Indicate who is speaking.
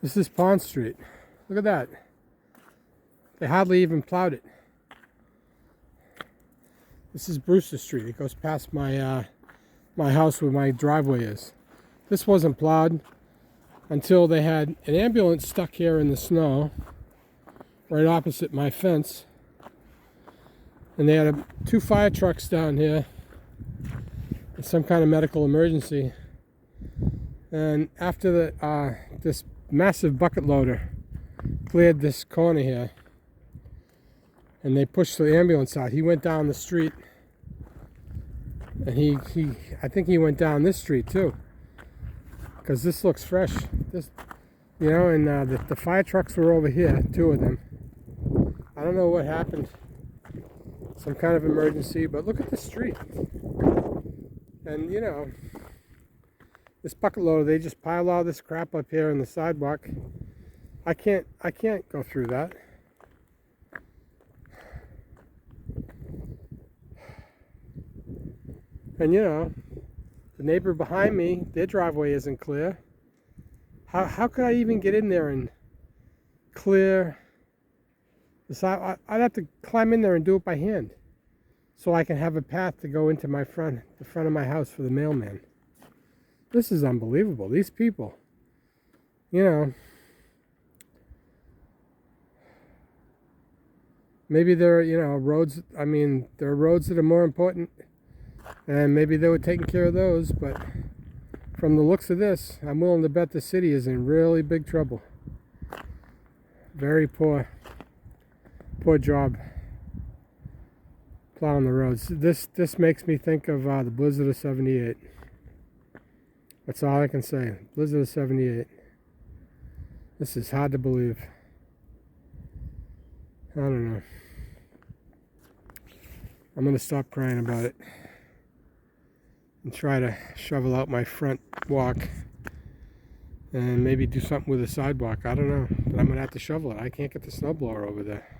Speaker 1: This is Pond Street. Look at that. They hardly even plowed it. This is Brewster Street. It goes past my my house where my driveway is. This wasn't plowed until they had an ambulance stuck here in the snow, right opposite my fence. And they had two fire trucks down here in some kind of medical emergency. And after the this massive bucket loader cleared this corner here, and they pushed the ambulance out, he went down the street, and he I think he went down this street too, because this looks fresh. This, you know, and the fire trucks were over here, two of them. I don't know what happened, some kind of emergency, but look at the street. And you know, this bucket loader, they just pile all this crap up here on the sidewalk. I can't go through that. And you know, the neighbor behind me, their driveway isn't clear. How could I even get in there and clear the side? I'd have to climb in there and do it by hand, so I can have a path to go into the front of my house for the mailman. This is unbelievable. These people, you know, maybe there are, you know, roads. I mean, there are roads that are more important, and maybe they were taking care of those. But from the looks of this, I'm willing to bet the city is in really big trouble. Very poor job plowing the roads. This makes me think of the blizzard of '78. That's all I can say. Blizzard of '78. This is hard to believe. I don't know. I'm going to stop crying about it and try to shovel out my front walk and maybe do something with the sidewalk. I don't know, but I'm going to have to shovel it. I can't get the snowblower over there.